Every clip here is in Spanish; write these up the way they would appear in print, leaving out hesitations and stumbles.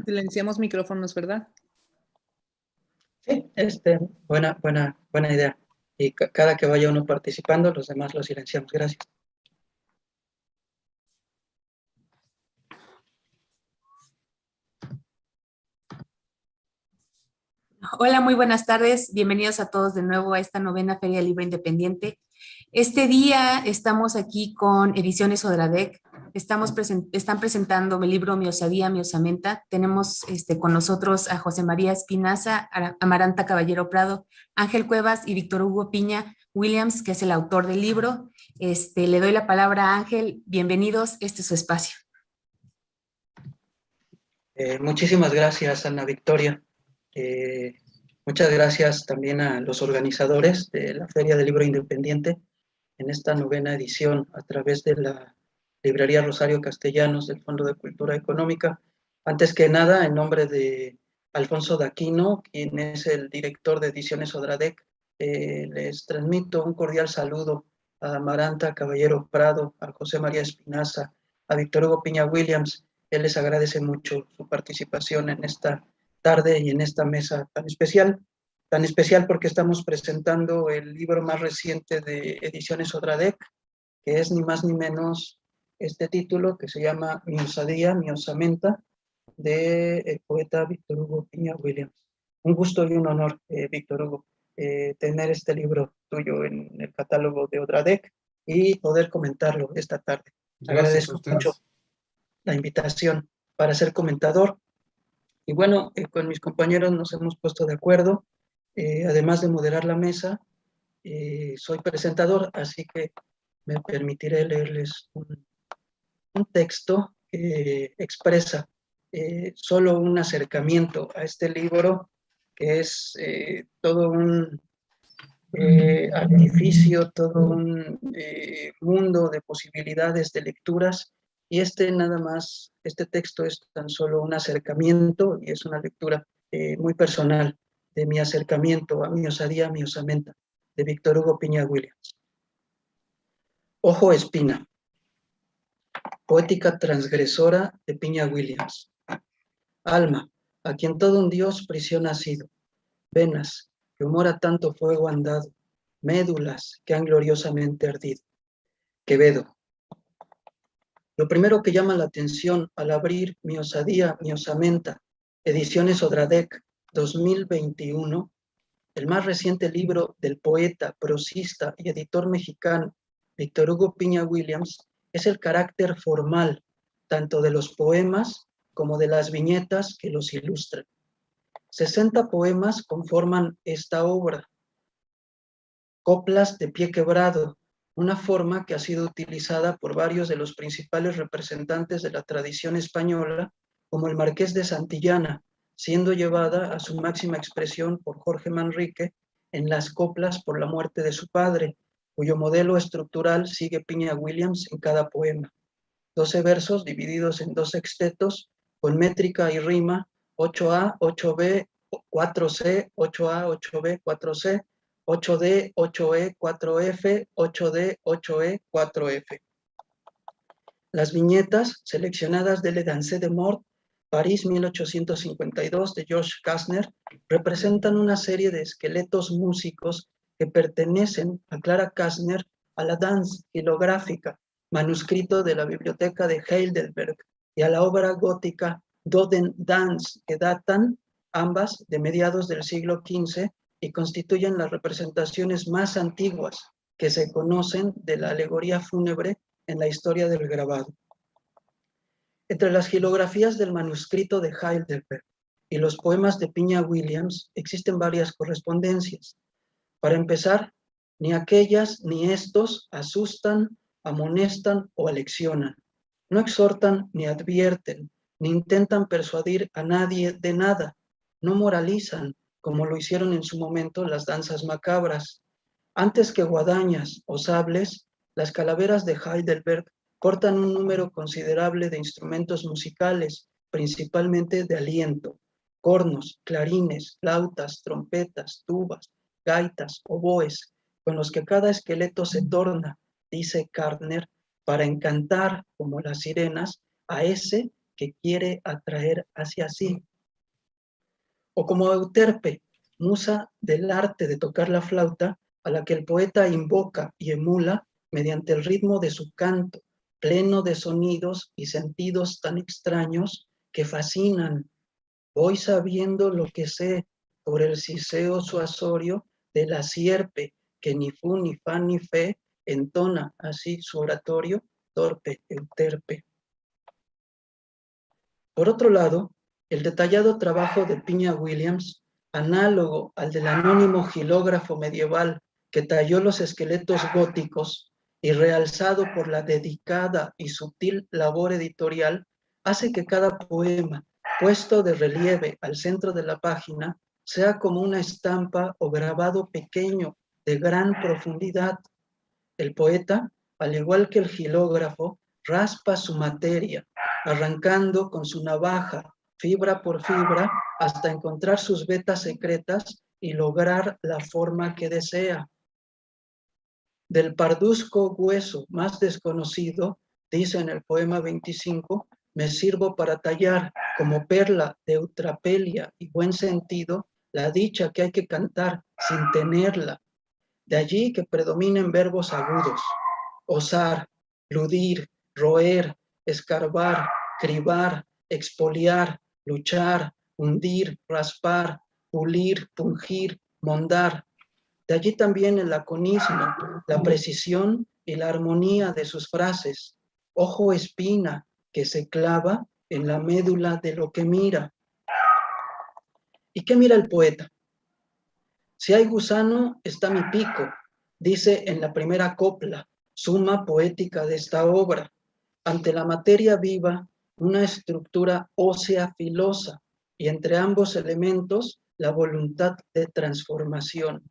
Silenciamos micrófonos, ¿verdad? Sí, buena idea. Y cada que vaya uno participando, los demás los silenciamos. Gracias. Hola, muy buenas tardes. Bienvenidos a todos de nuevo a esta novena Feria del Libro Independiente. Este día estamos aquí con Ediciones Odradec. Están presentando mi libro Mi osadía, mi osamenta. Tenemos con nosotros a José María Espinaza, Amaranta Caballero Prado, Ángel Cuevas y Víctor Hugo Piña Williams, que es el autor del libro. Le doy la palabra a Ángel. Bienvenidos, este es su espacio. Muchísimas gracias, Ana Victoria. Muchas gracias también a los organizadores de la Feria del Libro Independiente en esta novena edición a través de la Librería Rosario Castellanos del Fondo de Cultura Económica. Antes que nada, en nombre de Alfonso Daquino, quien es el director de Ediciones Odradec, les transmito un cordial saludo a Amaranta Caballero Prado, a José María Espinaza, a Víctor Hugo Piña Williams. Él les agradece mucho su participación en esta tarde y en esta mesa tan especial porque estamos presentando el libro más reciente de Ediciones Odradec, que es ni más ni menos este título que se llama Mi osadía, mi osamenta, del poeta Víctor Hugo Piña Williams. Un gusto y un honor, Víctor Hugo, tener este libro tuyo en el catálogo de Odradec y poder comentarlo esta tarde. Gracias Agradezco mucho la invitación para ser comentador. Y bueno, con mis compañeros nos hemos puesto de acuerdo. Además de moderar la mesa, soy presentador, así que me permitiré leerles un texto que expresa solo un acercamiento a este libro, que es todo un artificio, todo un mundo de posibilidades de lecturas, y este texto es tan solo un acercamiento y es una lectura muy personal de mi acercamiento a mi osadía, mi osamenta, de Víctor Hugo Piña Williams. Ojo espina, poética transgresora de Piña Williams. Alma, a quien todo un dios prisión ha sido. Venas, que humor a tanto fuego han dado. Médulas, que han gloriosamente ardido. Quevedo. Lo primero que llama la atención al abrir Mi osadía, mi osamenta, Ediciones Odradec 2021, el más reciente libro del poeta, prosista y editor mexicano Víctor Hugo Piña Williams, es el carácter formal tanto de los poemas como de las viñetas que los ilustran. 60 poemas conforman esta obra. Coplas de pie quebrado, una forma que ha sido utilizada por varios de los principales representantes de la tradición española, como el Marqués de Santillana, siendo llevada a su máxima expresión por Jorge Manrique en las coplas por la muerte de su padre, cuyo modelo estructural sigue Piña Williams en cada poema. 12 versos divididos en 2 sextetos, con métrica y rima, 8A, 8B, 4C, 8A, 8B, 4C, 8D, 8E, 4F, 8D, 8E, 4F. Las viñetas, seleccionadas de Le Dansé de Mort, París 1852, de George Kastner, representan una serie de esqueletos músicos que pertenecen a Clara Kastner a la Danse filográfica, manuscrito de la biblioteca de Heidelberg, y a la obra gótica Doden Dance, que datan ambas de mediados del siglo XV y constituyen las representaciones más antiguas que se conocen de la alegoría fúnebre en la historia del grabado. Entre las xilografías del manuscrito de Heidelberg y los poemas de Piña Williams existen varias correspondencias. Para empezar, ni aquellas ni estos asustan, amonestan o aleccionan. No exhortan ni advierten, ni intentan persuadir a nadie de nada. No moralizan, como lo hicieron en su momento las danzas macabras. Antes que guadañas o sables, las calaveras de Heidelberg portan un número considerable de instrumentos musicales, principalmente de aliento, cornos, clarines, flautas, trompetas, tubas, gaitas, oboes, con los que cada esqueleto se torna, dice Kastner, para encantar, como las sirenas, a ese que quiere atraer hacia sí. O como Euterpe, musa del arte de tocar la flauta, a la que el poeta invoca y emula mediante el ritmo de su canto, pleno de sonidos y sentidos tan extraños que fascinan. Voy sabiendo lo que sé por el siseo suasorio de la sierpe, que ni fu, ni fa, ni fe, entona así su oratorio, torpe Euterpe. Por otro lado, el detallado trabajo de Piña Williams, análogo al del anónimo xilógrafo medieval que talló los esqueletos góticos y realzado por la dedicada y sutil labor editorial, hace que cada poema, puesto de relieve al centro de la página, sea como una estampa o grabado pequeño de gran profundidad. El poeta, al igual que el xilógrafo, raspa su materia, arrancando con su navaja, fibra por fibra, hasta encontrar sus vetas secretas y lograr la forma que desea. Del parduzco hueso más desconocido, dice en el poema 25, me sirvo para tallar como perla de eutrapelia y buen sentido la dicha que hay que cantar sin tenerla. De allí que predominen verbos agudos: osar, ludir, roer, escarbar, cribar, expoliar, luchar, hundir, raspar, pulir, pungir, mondar. De allí también el laconismo, la precisión y la armonía de sus frases. Ojo espina que se clava en la médula de lo que mira. ¿Y qué mira el poeta? Si hay gusano, está mi pico, dice en la primera copla, suma poética de esta obra. Ante la materia viva, una estructura ósea filosa, y entre ambos elementos, la voluntad de transformación.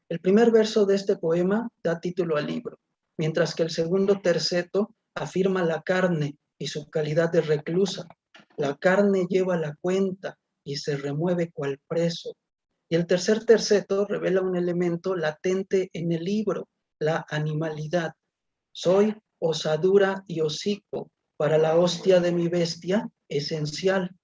El primer verso de este poema da título al libro, mientras que el segundo terceto afirma la carne y su calidad de reclusa. La carne lleva la cuenta y se remueve cual preso. Y el tercer terceto revela un elemento latente en el libro, la animalidad. Soy osadura y hocico para la hostia de mi bestia, esencial.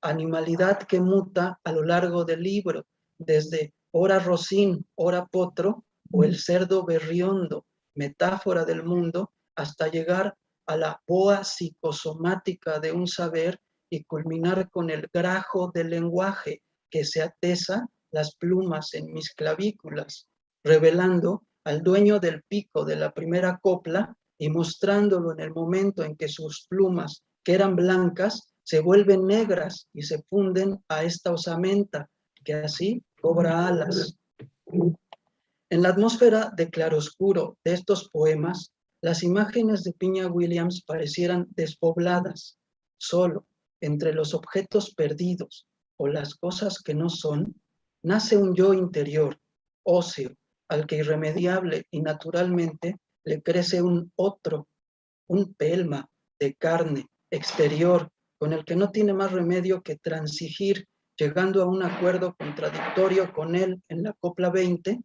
Animalidad que muta a lo largo del libro, desde ora rocín, ora potro, o el cerdo berriondo, metáfora del mundo, hasta llegar a la boa psicosomática de un saber y culminar con el grajo del lenguaje que se atesa las plumas en mis clavículas, revelando al dueño del pico de la primera copla y mostrándolo en el momento en que sus plumas, que eran blancas, se vuelven negras y se funden a esta osamenta, que así cobra alas. En la atmósfera de claroscuro de estos poemas, las imágenes de Piña Williams parecieran despobladas, solo entre los objetos perdidos o las cosas que no son, nace un yo interior, óseo, al que irremediable y naturalmente le crece un otro, un pelma de carne exterior, con el que no tiene más remedio que transigir, llegando a un acuerdo contradictorio con él en la copla 20,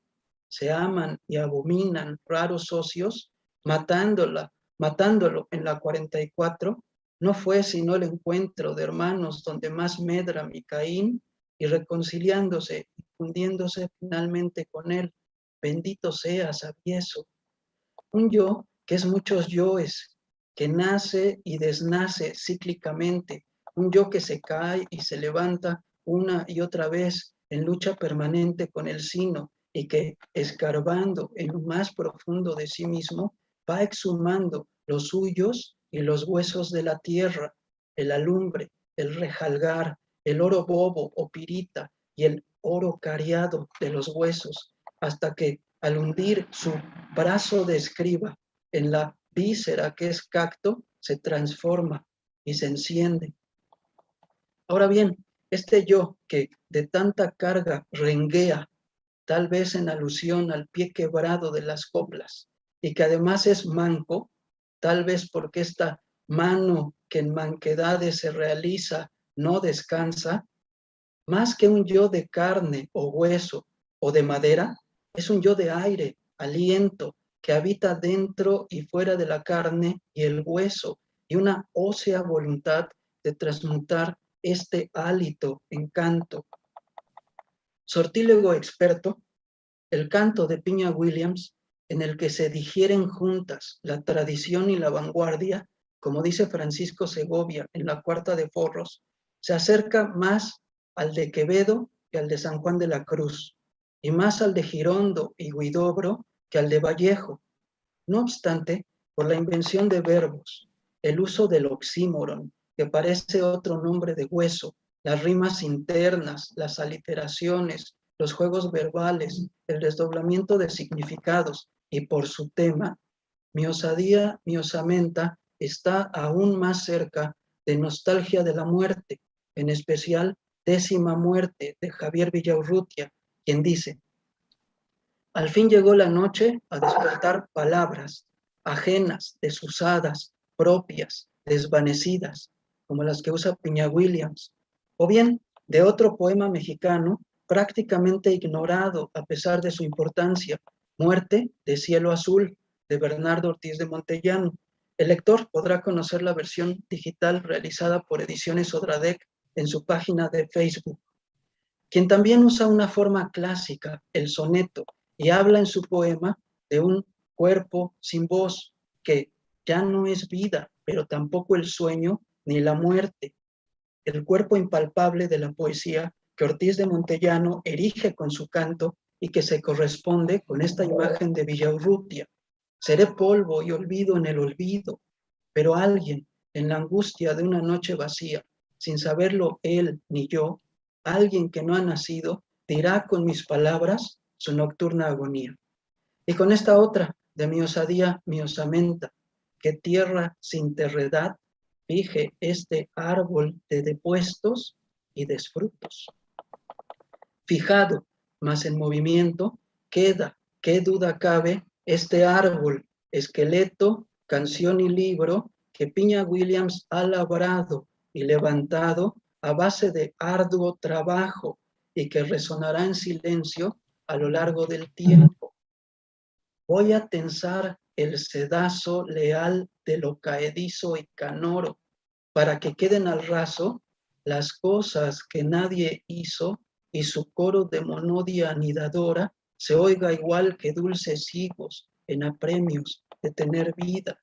se aman y abominan raros socios, matándolo en la 44, no fue sino el encuentro de hermanos donde más medra mi Caín, y reconciliándose y fundiéndose finalmente con él, bendito seas, avieso. Un yo que es muchos yoes, que nace y desnace cíclicamente, un yo que se cae y se levanta una y otra vez en lucha permanente con el sino y que, escarbando en lo más profundo de sí mismo, va exhumando los suyos y los huesos de la tierra, el alumbre, el rejalgar, el oro bobo o pirita y el oro cariado de los huesos, hasta que, al hundir su brazo de escriba en la víscera que es cacto, se transforma y se enciende. Ahora bien, este yo que de tanta carga renguea, tal vez en alusión al pie quebrado de las coplas, y que además es manco, tal vez porque esta mano que en manquedades se realiza no descansa, más que un yo de carne o hueso o de madera, es un yo de aire, aliento, que habita dentro y fuera de la carne y el hueso, y una ósea voluntad de transmutar este hálito en canto. Sortílego experto, el canto de Piña Williams, en el que se digieren juntas la tradición y la vanguardia, como dice Francisco Segovia en la Cuarta de Forros, se acerca más al de Quevedo que al de San Juan de la Cruz, y más al de Girondo y Huidobro que al de Vallejo. No obstante, por la invención de verbos, el uso del oxímoron, que parece otro nombre de hueso, las rimas internas, las aliteraciones, los juegos verbales, el desdoblamiento de significados, y por su tema, mi osadía, mi osamenta, está aún más cerca de Nostalgia de la Muerte, en especial Décima Muerte de Javier Villaurrutia, quien dice: al fin llegó la noche a despertar palabras ajenas, desusadas, propias, desvanecidas, como las que usa Piña Williams, o bien de otro poema mexicano prácticamente ignorado a pesar de su importancia, Muerte de Cielo Azul, de Bernardo Ortiz de Montellano. El lector podrá conocer la versión digital realizada por Ediciones Odradec en su página de Facebook. Quien también usa una forma clásica, el soneto, y habla en su poema de un cuerpo sin voz que ya no es vida, pero tampoco el sueño ni la muerte. El cuerpo impalpable de la poesía que Ortiz de Montellano erige con su canto y que se corresponde con esta imagen de Villaurrutia. Seré polvo y olvido en el olvido, pero alguien, en la angustia de una noche vacía, sin saberlo él ni yo, alguien que no ha nacido, dirá con mis palabras su nocturna agonía. Y con esta otra, de mi osadía, mi osamenta, que tierra sin terredad fije este árbol de depuestos y desfrutos. Fijado, mas en movimiento, queda, qué duda cabe, este árbol, esqueleto, canción y libro que Piña Williams ha labrado y levantado a base de arduo trabajo y que resonará en silencio a lo largo del tiempo. Voy a tensar el sedazo leal de lo caedizo y canoro para que queden al raso las cosas que nadie hizo y su coro de monodia anidadora se oiga igual que dulces higos en apremios de tener vida.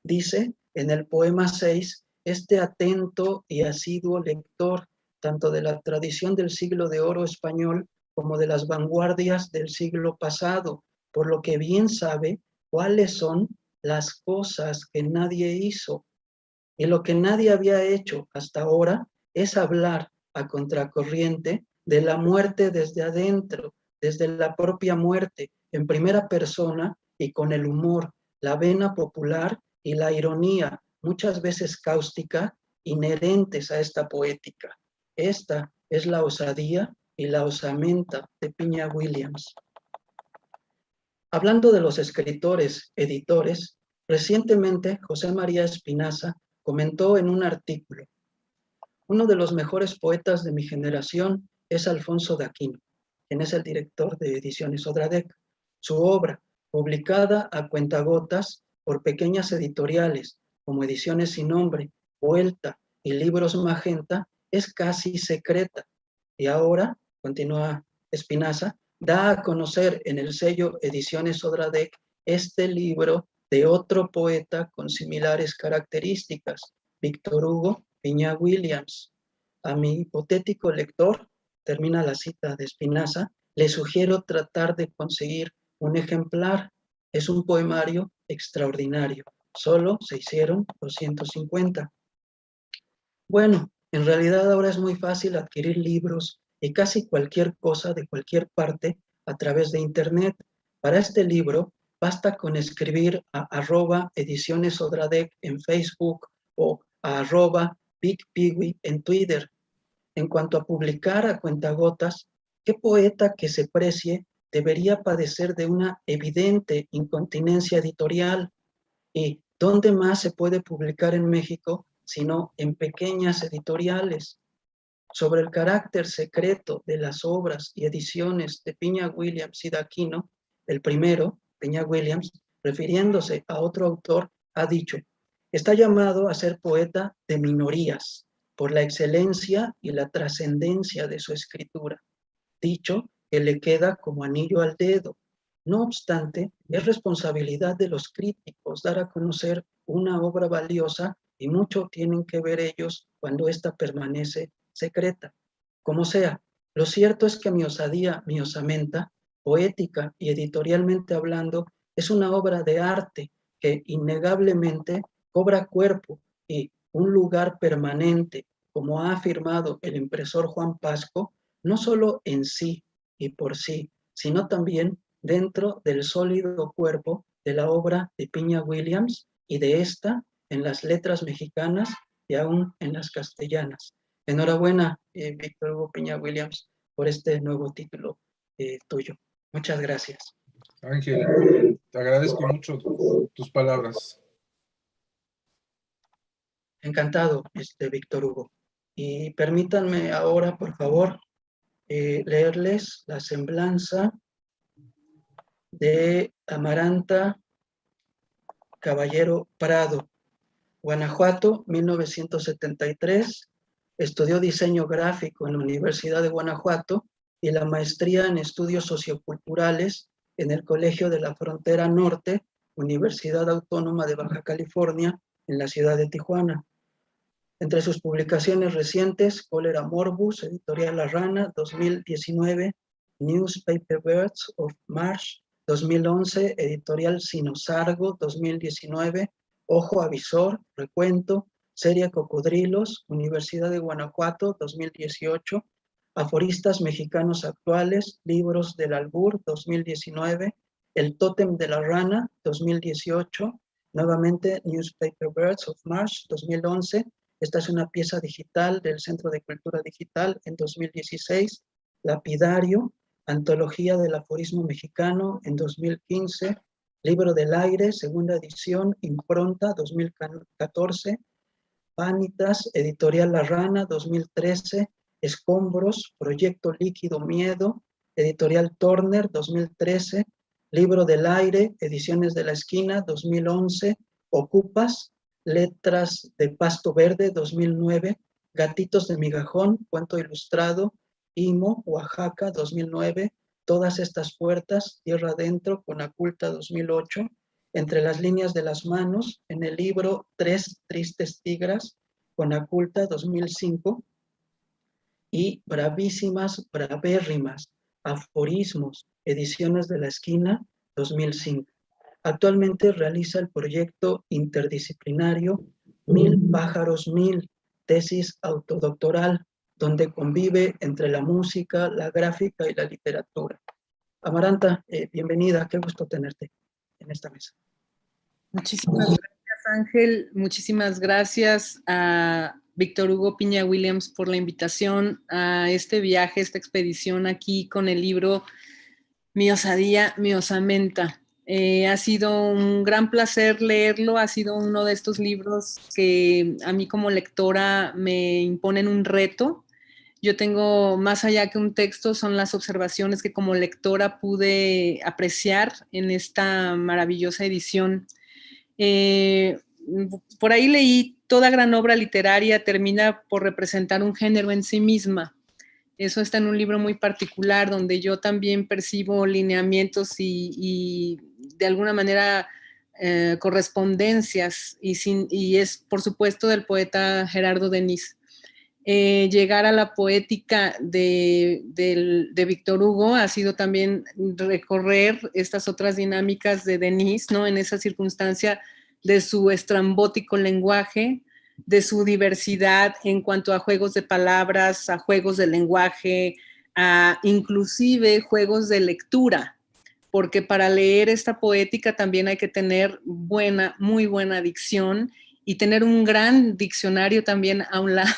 Dice en el poema 6 este atento y asiduo lector tanto de la tradición del siglo de oro español como de las vanguardias del siglo pasado, por lo que bien sabe cuáles son las cosas que nadie hizo. Y lo que nadie había hecho hasta ahora es hablar a contracorriente de la muerte desde adentro, desde la propia muerte, en primera persona y con el humor, la vena popular y la ironía, muchas veces cáustica, inherentes a esta poética. Esta es la osadía y la osamenta de Piña Williams. Hablando de los escritores, editores, recientemente José María Espinaza comentó en un artículo: uno de los mejores poetas de mi generación es Alfonso de Aquino, quien es el director de Ediciones Odradec. Su obra, publicada a cuentagotas por pequeñas editoriales como Ediciones Sin Nombre, Vuelta y Libros Magenta, es casi secreta. Y ahora, continúa Espinaza, da a conocer en el sello Ediciones Odradec este libro de otro poeta con similares características, Víctor Hugo Piña Williams. A mi hipotético lector, termina la cita de Espinaza, le sugiero tratar de conseguir un ejemplar. Es un poemario extraordinario. Solo se hicieron 250. Bueno, en realidad ahora es muy fácil adquirir libros y casi cualquier cosa de cualquier parte a través de Internet. Para este libro basta con escribir a @edicionesodradec en Facebook o a @BigPiwi en Twitter. En cuanto a publicar a cuentagotas, ¿qué poeta que se precie debería padecer de una evidente incontinencia editorial? ¿Y dónde más se puede publicar en México sino en pequeñas editoriales? Sobre el carácter secreto de las obras y ediciones de Piña Williams y de Aquino, el primero, Piña Williams, refiriéndose a otro autor, ha dicho: Está llamado a ser poeta de minorías por la excelencia y la trascendencia de su escritura, dicho que le queda como anillo al dedo. No obstante, es responsabilidad de los críticos dar a conocer una obra valiosa y mucho tienen que ver ellos cuando ésta permanece secreta. Como sea, lo cierto es que Mi osadía, mi osamenta, poética y editorialmente hablando, es una obra de arte que innegablemente cobra cuerpo y un lugar permanente, como ha afirmado el impresor Juan Pasco, no solo en sí y por sí, sino también dentro del sólido cuerpo de la obra de Piña Williams y de esta en las letras mexicanas y aún en las castellanas. Enhorabuena, Víctor Hugo Piña Williams, por este nuevo título tuyo. Muchas gracias. Ángel, te agradezco mucho tus palabras. Encantado, Víctor Hugo. Y permítanme ahora, por favor, leerles la semblanza de Amaranta Caballero Prado, Guanajuato, 1973. Estudió diseño gráfico en la Universidad de Guanajuato y la maestría en estudios socioculturales en el Colegio de la Frontera Norte, Universidad Autónoma de Baja California, en la ciudad de Tijuana. Entre sus publicaciones recientes, Cólera Morbus, Editorial La Rana, 2019, Newspaper Birds of March, 2011, Editorial Sinosargo, 2019, Ojo Avisor, Recuento, Serie Cocodrilos, Universidad de Guanajuato, 2018, Aforistas Mexicanos Actuales, Libros del Albur, 2019, El Tótem de la Rana, 2018, nuevamente Newspaper Birds of March, 2011, esta es una pieza digital del Centro de Cultura Digital en 2016, Lapidario, Antología del Aforismo Mexicano en 2015, Libro del Aire, segunda edición, Impronta 2014, Vanitas, Editorial La Rana 2013, Escombros, Proyecto Líquido Miedo, Editorial Turner 2013, Libro del Aire, Ediciones de la Esquina 2011, Ocupas, Letras de Pasto Verde 2009, Gatitos de Migajón, Cuento Ilustrado, Imo, Oaxaca 2009, Todas estas puertas, Tierra Adentro, Conaculta 2008, Entre las líneas de las manos, en el libro Tres tristes tigras, Conaculta 2005, y Bravísimas, Bravérrimas, Aforismos, Ediciones de la Esquina 2005. Actualmente realiza el proyecto interdisciplinario 1000 pájaros 1000, tesis autodoctoral, donde convive entre la música, la gráfica y la literatura. Amaranta, bienvenida, qué gusto tenerte en esta mesa. Muchísimas gracias, Ángel. Muchísimas gracias a Víctor Hugo Piña Williams por la invitación a este viaje, esta expedición aquí con el libro Mi osadía, mi osamenta. Ha sido un gran placer leerlo, ha sido uno de estos libros que a mí como lectora me imponen un reto. Yo tengo, más allá que un texto, son las observaciones que como lectora pude apreciar en esta maravillosa edición. Por ahí leí, toda gran obra literaria termina por representar un género en sí misma. Eso está en un libro muy particular donde yo también percibo lineamientos y de alguna manera correspondencias y es por supuesto del poeta Gerardo Denis. Llegar a la poética de Víctor Hugo ha sido también recorrer estas otras dinámicas de Denis, ¿no? En esa circunstancia de su estrambótico lenguaje, de su diversidad en cuanto a juegos de palabras, a juegos de lenguaje, a inclusive juegos de lectura, porque para leer esta poética también hay que tener muy buena dicción y tener un gran diccionario también a un lado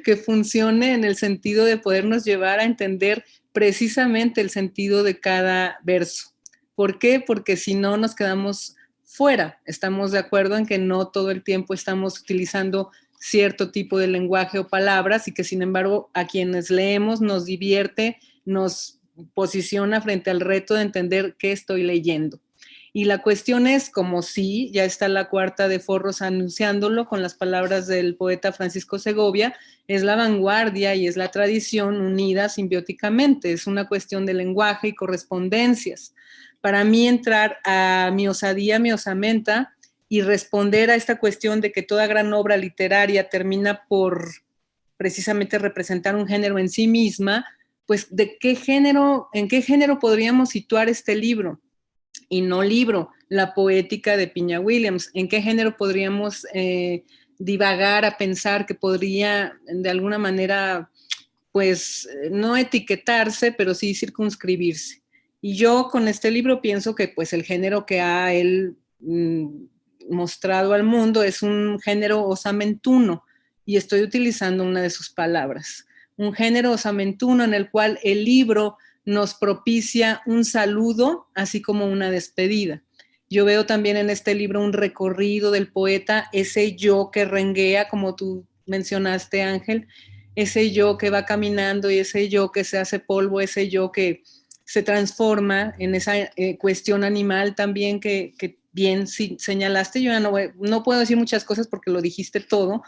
que funcione en el sentido de podernos llevar a entender precisamente el sentido de cada verso. ¿Por qué? Porque si no nos quedamos fuera. Estamos de acuerdo en que no todo el tiempo estamos utilizando cierto tipo de lenguaje o palabras y que sin embargo a quienes leemos nos divierte, nos posiciona frente al reto de entender qué estoy leyendo. Y la cuestión es, como sí, ya está la cuarta de Forros anunciándolo con las palabras del poeta Francisco Segovia, es la vanguardia y es la tradición unida simbióticamente, es una cuestión de lenguaje y correspondencias. Para mí entrar a mi osadía, mi osamenta, y responder a esta cuestión de que toda gran obra literaria termina por precisamente representar un género en sí misma, pues ¿de qué género, en qué género podríamos situar este libro? Y no libro, la poética de Piña Williams. ¿En qué género podríamos divagar a pensar que podría de alguna manera, pues, no etiquetarse, pero sí circunscribirse? Y yo con este libro pienso que pues el género que ha él mostrado al mundo es un género osamentuno, y estoy utilizando una de sus palabras. Un género osamentuno en el cual el libro nos propicia un saludo, así como una despedida. Yo veo también en este libro un recorrido del poeta, ese yo que renguea, como tú mencionaste, Ángel, ese yo que va caminando y ese yo que se hace polvo, ese yo que se transforma en esa cuestión animal también que bien señalaste. Yo ya no puedo decir muchas cosas porque lo dijiste todo,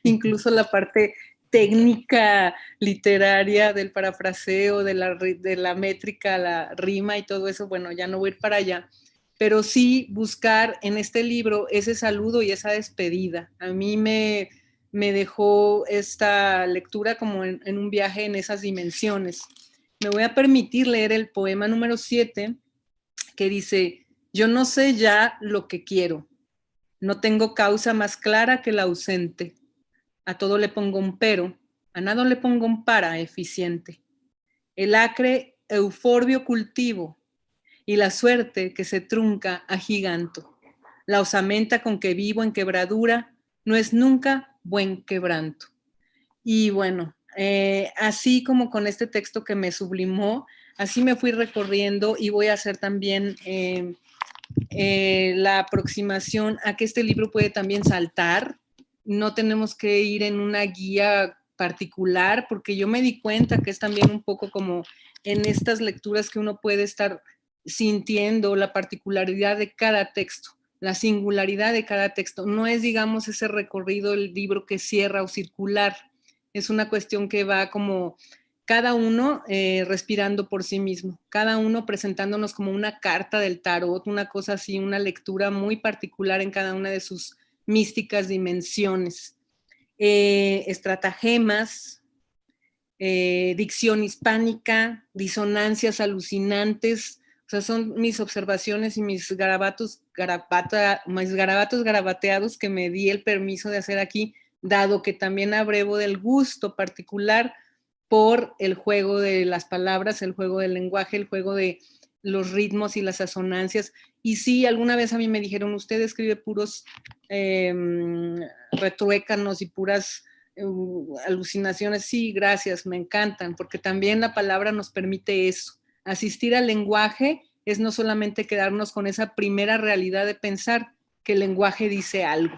incluso la parte técnica literaria del parafraseo, de la métrica, la rima y todo eso, bueno, ya no voy a ir para allá, pero sí buscar en este libro ese saludo y esa despedida. A mí me dejó esta lectura como en un viaje en esas dimensiones. Me voy a permitir leer el poema número 7, que dice: yo no sé ya lo que quiero, no tengo causa más clara que la ausente. A todo le pongo un pero, a nada le pongo un para eficiente. El acre euforbio cultivo y la suerte que se trunca agiganto. La osamenta con que vivo en quebradura no es nunca buen quebranto. Y bueno, así como con este texto que me sublimó, así me fui recorriendo y voy a hacer también la aproximación a que este libro puede también saltar. No tenemos que ir en una guía particular, porque yo me di cuenta que es también un poco como en estas lecturas que uno puede estar sintiendo la particularidad de cada texto, la singularidad de cada texto. No es, digamos, ese recorrido del libro que cierra o circular. Es una cuestión que va como cada uno respirando por sí mismo, cada uno presentándonos como una carta del tarot, una cosa así, una lectura muy particular en cada una de sus místicas dimensiones. Estratagemas, dicción hispánica, disonancias alucinantes, o sea, son mis observaciones y mis garabatos garabateados que me di el permiso de hacer aquí, dado que también abrevo del gusto particular por el juego de las palabras, el juego del lenguaje, el juego de los ritmos y las asonancias. Y sí, alguna vez a mí me dijeron, usted escribe puros retruécanos y puras alucinaciones. Sí, gracias, me encantan, porque también la palabra nos permite eso. Asistir al lenguaje es no solamente quedarnos con esa primera realidad de pensar que el lenguaje dice algo.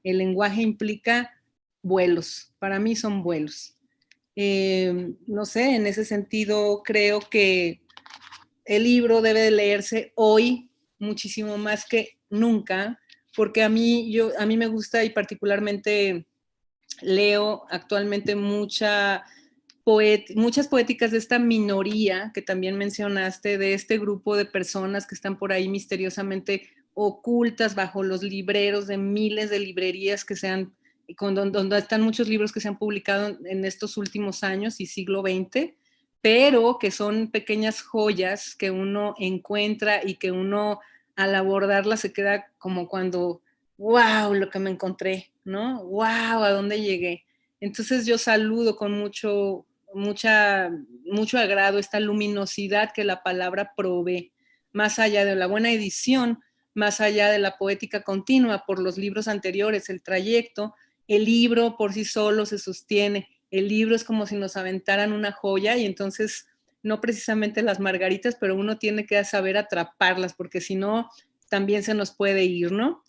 El lenguaje implica vuelos, para mí son vuelos. No sé, en ese sentido creo que el libro debe de leerse hoy muchísimo más que nunca, porque a mí me gusta y particularmente leo actualmente muchas poéticas de esta minoría que también mencionaste, de este grupo de personas que están por ahí misteriosamente ocultas bajo los libreros de miles de librerías que se han, donde están muchos libros que se han publicado en estos últimos años y siglo XX, pero que son pequeñas joyas que uno encuentra y que uno al abordarlas se queda como cuando, wow, lo que me encontré, ¿no? Wow, ¿a dónde llegué? Entonces yo saludo con mucho agrado esta luminosidad que la palabra provee, más allá de la buena edición, más allá de la poética continua por los libros anteriores, el trayecto. El libro por sí solo se sostiene, el libro es como si nos aventaran una joya y entonces no precisamente las margaritas, pero uno tiene que saber atraparlas porque si no también se nos puede ir, ¿no?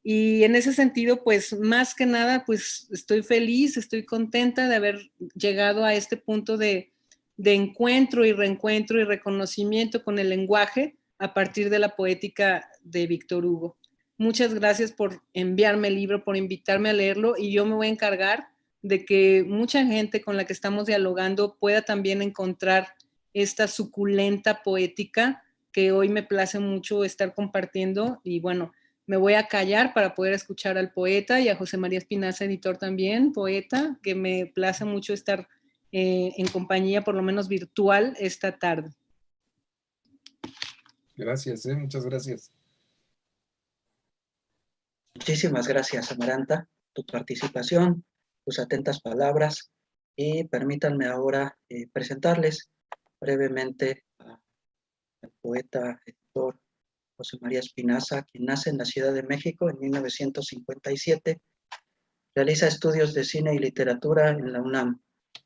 Y en ese sentido, pues más que nada, pues estoy feliz, estoy contenta de haber llegado a este punto de encuentro y reencuentro y reconocimiento con el lenguaje, a partir de la poética de Víctor Hugo. Muchas gracias por enviarme el libro, por invitarme a leerlo, y yo me voy a encargar de que mucha gente con la que estamos dialogando pueda también encontrar esta suculenta poética que hoy me place mucho estar compartiendo. Y bueno, me voy a callar para poder escuchar al poeta y a José María Espinaza, editor también, poeta, que me place mucho estar en compañía, por lo menos virtual, esta tarde. Gracias, muchas gracias. Muchísimas gracias, Amaranta, tu participación, tus atentas palabras, y permítanme ahora presentarles brevemente al poeta, editor José María Espinaza, quien nace en la Ciudad de México en 1957, realiza estudios de cine y literatura en la UNAM.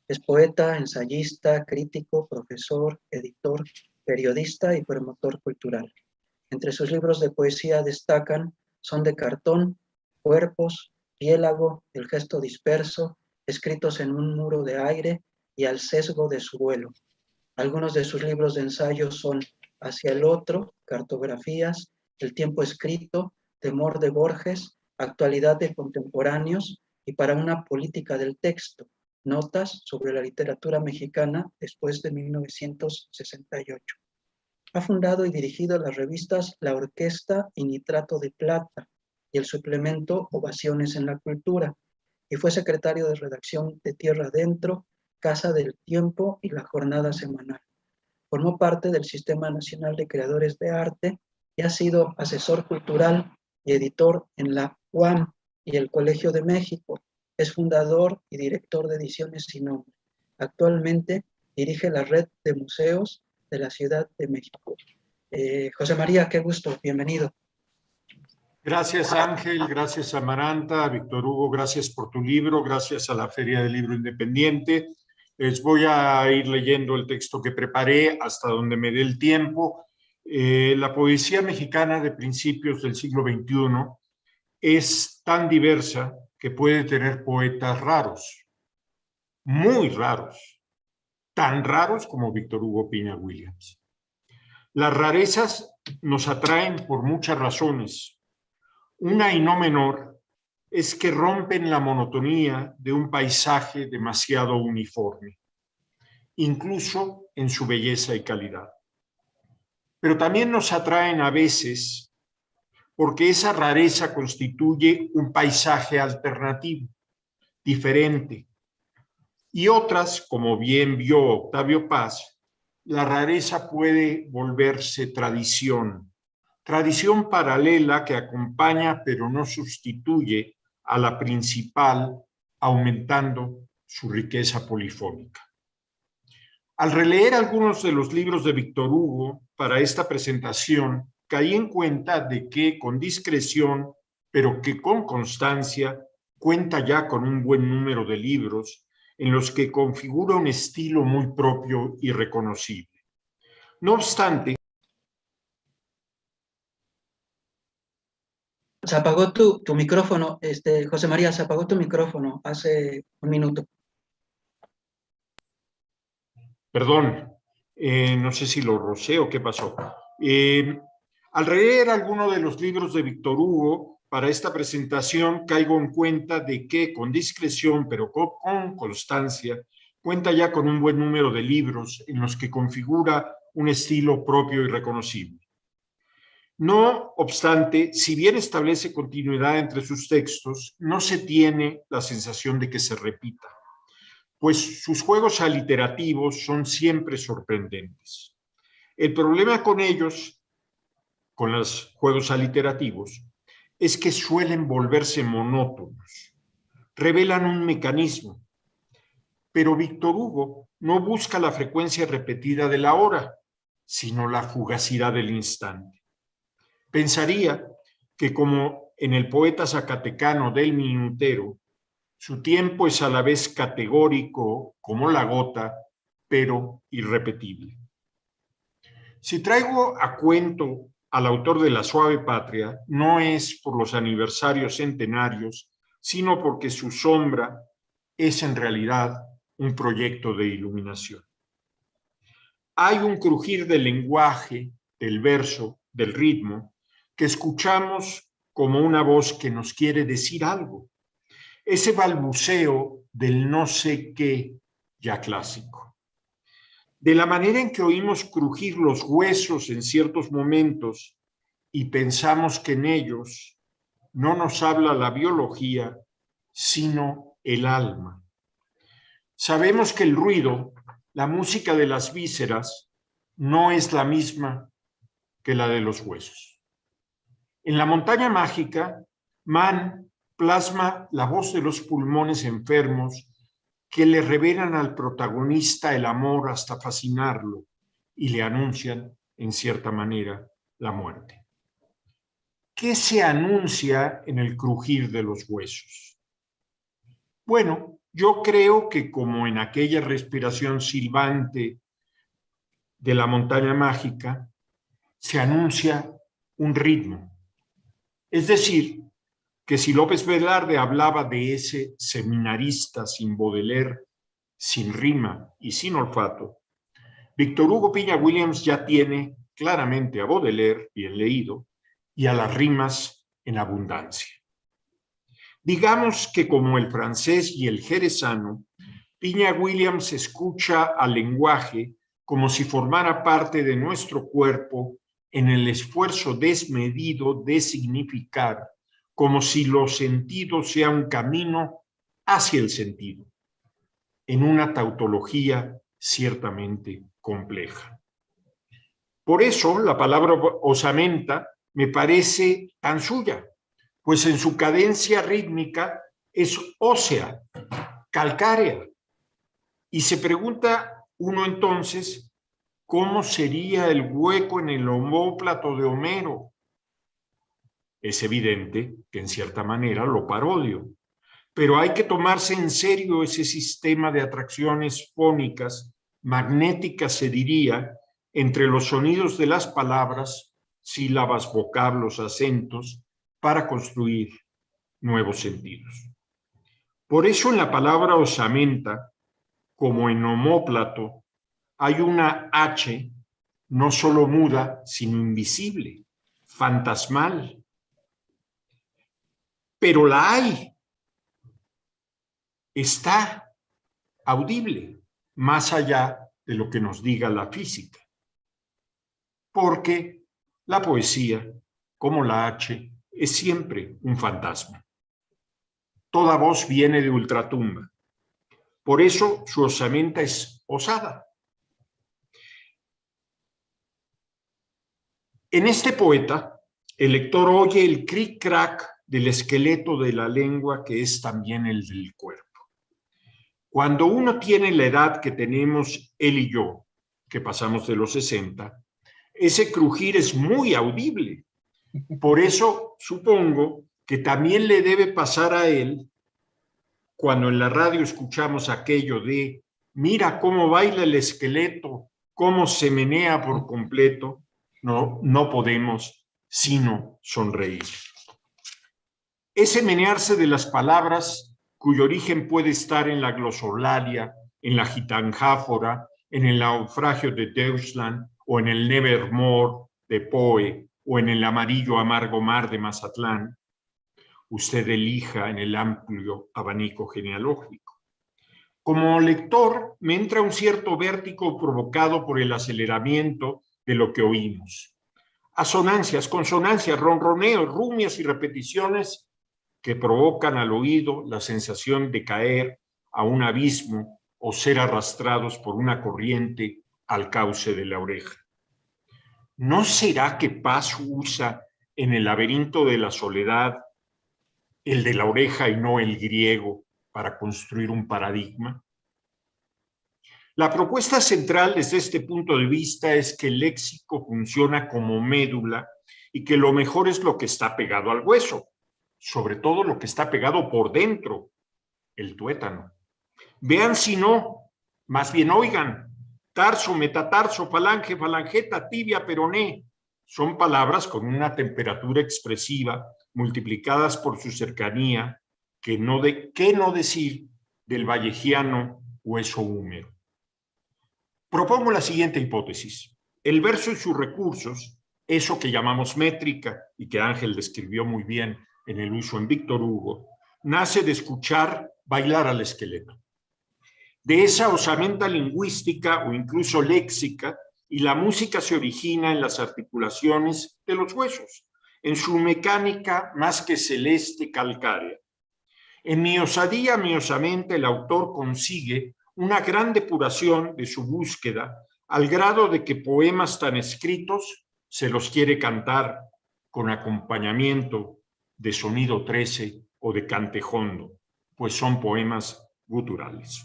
Es poeta, ensayista, crítico, profesor, editor, periodista y promotor cultural. Entre sus libros de poesía destacan Son de cartón, Cuerpos, Piélago, El gesto disperso, Escritos en un muro de aire y Al sesgo de su vuelo. Algunos de sus libros de ensayo son Hacia el otro, Cartografías, El tiempo escrito, Temor de Borges, Actualidad de contemporáneos y Para una política del texto, Notas sobre la literatura mexicana después de 1968. Ha fundado y dirigido las revistas La Orquesta y Nitrato de Plata y el suplemento Ovaciones en la Cultura, y fue secretario de redacción de Tierra Adentro, Casa del Tiempo y La Jornada Semanal. Formó parte del Sistema Nacional de Creadores de Arte y ha sido asesor cultural y editor en la UAM y el Colegio de México. Es fundador y director de Ediciones Sin Nombre. Actualmente dirige la red de museos de la Ciudad de México. José María, qué gusto, bienvenido. Gracias, Ángel, gracias, Amaranta, Víctor Hugo, gracias por tu libro, gracias a la Feria del Libro Independiente. Les voy a ir leyendo el texto que preparé hasta donde me dé el tiempo. La poesía mexicana de principios del siglo XXI es tan diversa que puede tener poetas raros, muy raros, tan raros como Víctor Hugo Piña Williams. Las rarezas nos atraen por muchas razones. Una y no menor es que rompen la monotonía de un paisaje demasiado uniforme, incluso en su belleza y calidad. Pero también nos atraen a veces porque esa rareza constituye un paisaje alternativo, diferente. Y otras, como bien vio Octavio Paz, la rareza puede volverse tradición, tradición paralela que acompaña pero no sustituye a la principal, aumentando su riqueza polifónica. Al releer algunos de los libros de Víctor Hugo para esta presentación, caí en cuenta de que con discreción, pero que con constancia, cuenta ya con un buen número de libros en los que configura un estilo muy propio y reconocible. No obstante, Se apagó tu micrófono, José María, se apagó tu micrófono hace un minuto. Perdón, no sé si lo rocé o qué pasó. Al leer alguno de los libros de Víctor Hugo para esta presentación, caigo en cuenta de que con discreción, pero con constancia, cuenta ya con un buen número de libros en los que configura un estilo propio y reconocible. No obstante, si bien establece continuidad entre sus textos, no se tiene la sensación de que se repita, pues sus juegos aliterativos son siempre sorprendentes. El problema con ellos, con los juegos aliterativos, es que suelen volverse monótonos, revelan un mecanismo, pero Víctor Hugo no busca la frecuencia repetida de la hora, sino la fugacidad del instante. Pensaría que como en el poeta zacatecano del Minutero, su tiempo es a la vez categórico como la gota, pero irrepetible. Si traigo a cuento al autor de La Suave Patria, no es por los aniversarios centenarios, sino porque su sombra es en realidad un proyecto de iluminación. Hay un crujir del lenguaje del verso, del ritmo, que escuchamos como una voz que nos quiere decir algo. Ese balbuceo del no sé qué ya clásico. De la manera en que oímos crujir los huesos en ciertos momentos y pensamos que en ellos no nos habla la biología, sino el alma. Sabemos que el ruido, la música de las vísceras, no es la misma que la de los huesos. En La montaña mágica, Mann plasma la voz de los pulmones enfermos que le revelan al protagonista el amor hasta fascinarlo y le anuncian, en cierta manera, la muerte. ¿Qué se anuncia en el crujir de los huesos? Bueno, yo creo que como en aquella respiración silbante de La montaña mágica, se anuncia un ritmo. Es decir, que si López Velarde hablaba de ese seminarista sin Baudelaire, sin rima y sin olfato, Víctor Hugo Piña Williams ya tiene claramente a Baudelaire, bien leído, y a las rimas en abundancia. Digamos que como el francés y el jerezano, Piña Williams escucha al lenguaje como si formara parte de nuestro cuerpo en el esfuerzo desmedido de significar, como si los sentidos sean un camino hacia el sentido, en una tautología ciertamente compleja. Por eso la palabra osamenta me parece tan suya, pues en su cadencia rítmica es ósea, calcárea. Y se pregunta uno entonces, ¿cómo sería el hueco en el omóplato de Homero? Es evidente que en cierta manera lo parodio, pero hay que tomarse en serio ese sistema de atracciones fónicas, magnéticas se diría, entre los sonidos de las palabras, sílabas, vocablos, acentos, para construir nuevos sentidos. Por eso en la palabra osamenta, como en omóplato, hay una H no solo muda, sino invisible, fantasmal. Pero la hay, está audible, más allá de lo que nos diga la física. Porque la poesía, como la H, es siempre un fantasma. Toda voz viene de ultratumba. Por eso su osamenta es osada. En este poeta, el lector oye el cric-crac del esqueleto de la lengua que es también el del cuerpo. Cuando uno tiene la edad que tenemos él y yo, que pasamos de los 60, ese crujir es muy audible. Por eso supongo que también le debe pasar a él cuando en la radio escuchamos aquello de mira cómo baila el esqueleto, cómo se menea por completo, no podemos sino sonreír. Ese menearse de las palabras cuyo origen puede estar en la glosolalia, en la gitanjáfora, en el naufragio de Deutschland o en el Nevermore de Poe o en el amarillo amargo mar de Mazatlán, usted elija en el amplio abanico genealógico. Como lector, me entra un cierto vértigo provocado por el aceleramiento de lo que oímos. Asonancias, consonancias, ronroneos, rumias y repeticiones que provocan al oído la sensación de caer a un abismo o ser arrastrados por una corriente al cauce de la oreja. ¿No será que Paz usa en el laberinto de la soledad el de la oreja y no el griego para construir un paradigma? La propuesta central desde este punto de vista es que el léxico funciona como médula y que lo mejor es lo que está pegado al hueso, sobre todo lo que está pegado por dentro, el tuétano. Vean si no, más bien oigan, tarso, metatarso, falange, falangeta, tibia, peroné, son palabras con una temperatura expresiva multiplicadas por su cercanía, ¿qué no decir del vallejiano hueso húmero? Propongo la siguiente hipótesis. El verso y sus recursos, eso que llamamos métrica y que Ángel describió muy bien en el uso en Víctor Hugo, nace de escuchar bailar al esqueleto. De esa osamenta lingüística o incluso léxica, y la música se origina en las articulaciones de los huesos, en su mecánica más que celeste calcárea. En Mi osadía, mi osamente, el autor consigue una gran depuración de su búsqueda, al grado de que poemas tan escritos se los quiere cantar con acompañamiento de sonido 13 o de cantejondo, pues son poemas guturales.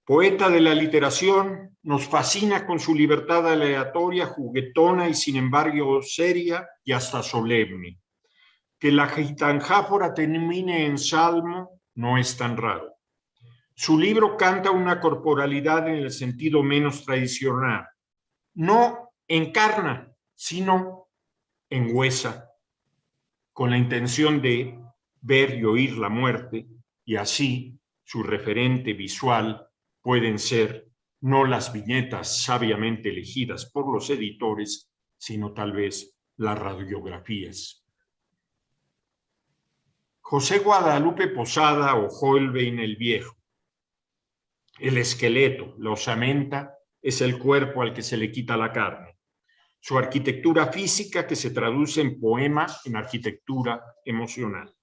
Poeta de la literación, nos fascina con su libertad aleatoria, juguetona y sin embargo seria y hasta solemne. Que la gitanjáfora termine en salmo no es tan raro. Su libro canta una corporalidad en el sentido menos tradicional. No encarna, sino engüesa, con la intención de ver y oír la muerte, y así su referente visual pueden ser no las viñetas sabiamente elegidas por los editores, sino tal vez las radiografías. José Guadalupe Posada o Holbein el Viejo. El esqueleto, la osamenta, es el cuerpo al que se le quita la carne. Su arquitectura física que se traduce en poema, en arquitectura emocional.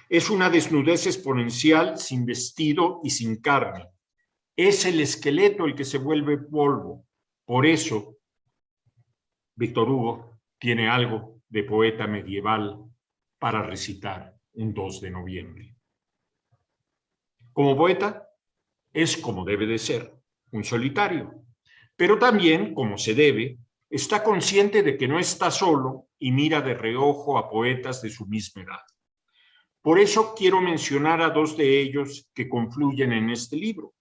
Es una desnudez exponencial sin vestido y sin carne. Es el esqueleto el que se vuelve polvo. Por eso, Víctor Hugo tiene algo de poeta medieval para recitar un 2 de noviembre. Como poeta, es como debe de ser, un solitario, pero también, como se debe, está consciente de que no está solo y mira de reojo a poetas de su misma edad. Por eso quiero mencionar a dos de ellos que confluyen en este libro.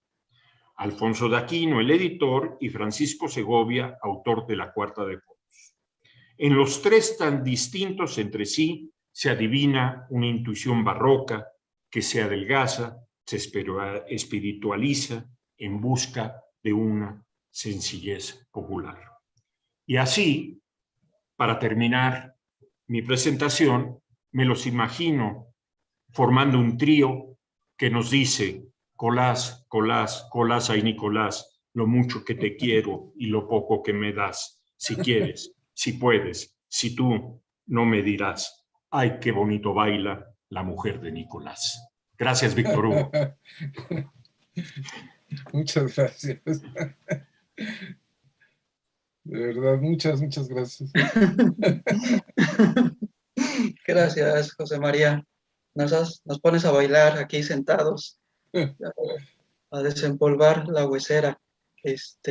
Alfonso de Aquino, el editor, y Francisco Segovia, autor de La Cuarta de Foros. En los tres tan distintos entre sí se adivina una intuición barroca que se adelgaza, se espiritualiza en busca de una sencillez popular. Y así, para terminar mi presentación, me los imagino formando un trío que nos dice: Colás, Colás, Colás, ay Nicolás, lo mucho que te quiero y lo poco que me das. Si quieres, si puedes, si tú no me dirás. Ay, qué bonito baila la mujer de Nicolás. Gracias, Víctor Hugo. Muchas gracias. De verdad, muchas gracias. Gracias, José María. Nos pones a bailar aquí sentados, a desempolvar la huesera.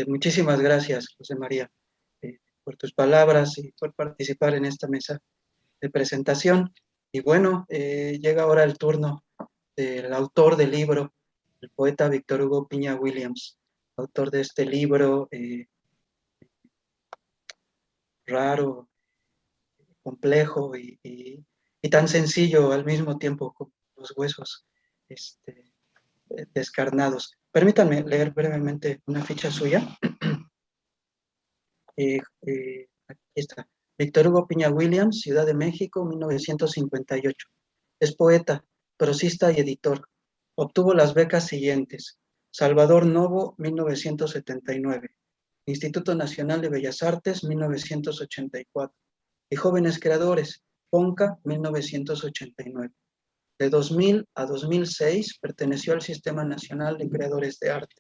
Muchísimas gracias, José María, por tus palabras y por participar en esta mesa de presentación. Y bueno, llega ahora el turno del autor del libro, el poeta Víctor Hugo Piña Williams, autor de este libro raro, complejo y tan sencillo al mismo tiempo, con los huesos descarnados. Permítanme leer brevemente una ficha suya. Aquí está. Víctor Hugo Piña Williams, Ciudad de México, 1958. Es poeta, prosista y editor. Obtuvo las becas siguientes: Salvador Novo, 1979. Instituto Nacional de Bellas Artes, 1984. Y Jóvenes Creadores, Ponca, 1989. De 2000 a 2006 perteneció al Sistema Nacional de Creadores de Arte.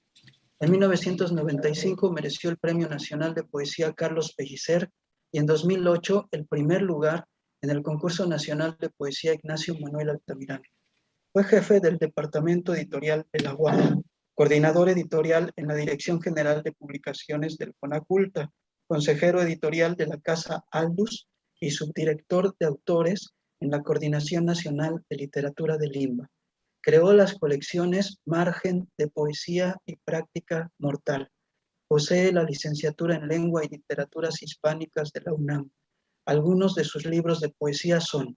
En 1995 mereció el Premio Nacional de Poesía Carlos Pellicer y en 2008 el primer lugar en el Concurso Nacional de Poesía Ignacio Manuel Altamirano. Fue jefe del Departamento Editorial de la UAM, coordinador editorial en la Dirección General de Publicaciones del Fonaculta, consejero editorial de la Casa Aldus y subdirector de autores en la Coordinación Nacional de Literatura de Lima. Creó las colecciones Margen de Poesía y Práctica Mortal. Posee la licenciatura en Lengua y Literaturas Hispánicas de la UNAM. Algunos de sus libros de poesía son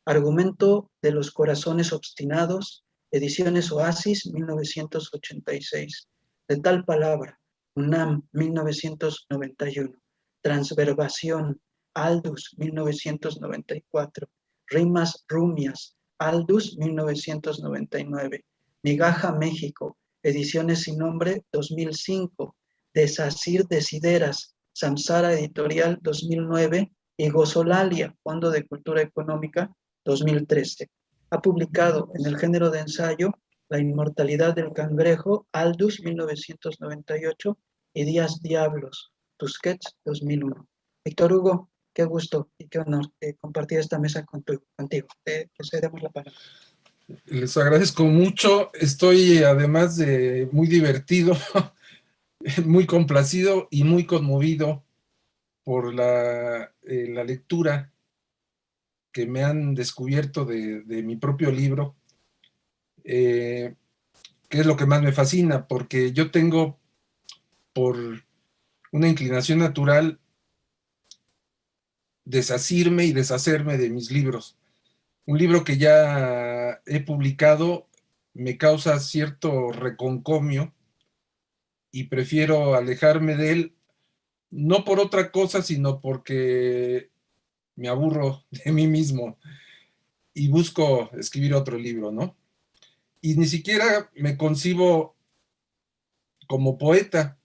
Argumento de los Corazones Obstinados, Ediciones Oasis, 1986. De tal palabra, UNAM, 1991. Transverbación, Aldus, 1994. Rimas Rumias, Aldus, 1999. Migaja México, Ediciones Sin Nombre, 2005. Desasir Desideras, Samsara Editorial, 2009. Y Gozolalia, Fondo de Cultura Económica, 2013. Ha publicado en el género de ensayo La Inmortalidad del Cangrejo, Aldus, 1998, y Días Diablos, Tusquets, 2001. Víctor Hugo, qué gusto y qué honor compartir esta mesa contigo. Te cedemos la palabra. Les agradezco mucho. Estoy, además de muy divertido, muy complacido y muy conmovido por la lectura que me han descubierto de mi propio libro, que es lo que más me fascina, porque yo tengo por una inclinación natural desasirme y deshacerme de mis libros. Un libro que ya he publicado me causa cierto reconcomio y prefiero alejarme de él, no por otra cosa, sino porque me aburro de mí mismo y busco escribir otro libro, ¿no? Y ni siquiera me concibo como poeta,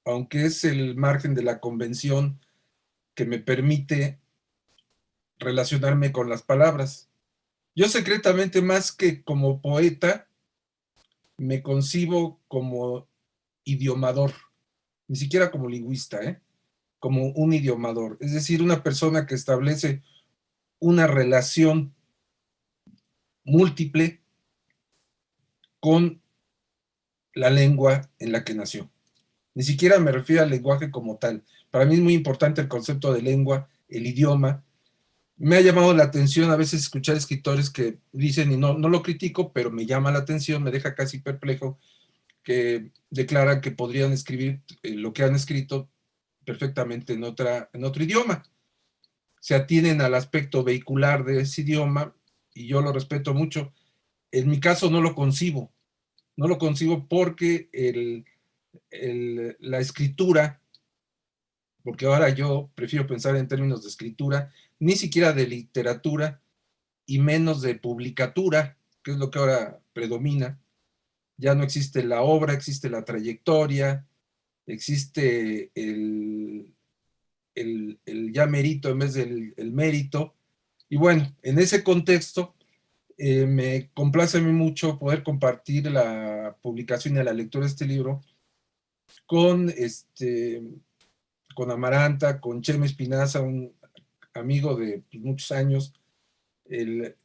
aunque es el margen de la convención que me permite relacionarme con las palabras. Yo secretamente, más que como poeta, me concibo como idiomador, ni siquiera como lingüista, como un idiomador, es decir, una persona que establece una relación múltiple con la lengua en la que nació. Ni siquiera me refiero al lenguaje como tal. Para mí es muy importante el concepto de lengua, el idioma. Me ha llamado la atención a veces escuchar escritores que dicen, y no lo critico, pero me llama la atención, me deja casi perplejo, que declaran que podrían escribir lo que han escrito perfectamente en otro idioma. Se atienen al aspecto vehicular de ese idioma y yo lo respeto mucho. En mi caso no lo concibo porque la escritura, porque ahora yo prefiero pensar en términos de escritura, ni siquiera de literatura y menos de publicatura, que es lo que ahora predomina. Ya no existe la obra, existe la trayectoria, existe el ya mérito en vez del el mérito. Y bueno, en ese contexto, me complace a mí mucho poder compartir la publicación y la lectura de este libro con, con Amaranta, con Chema Espinaza, un amigo de muchos años, el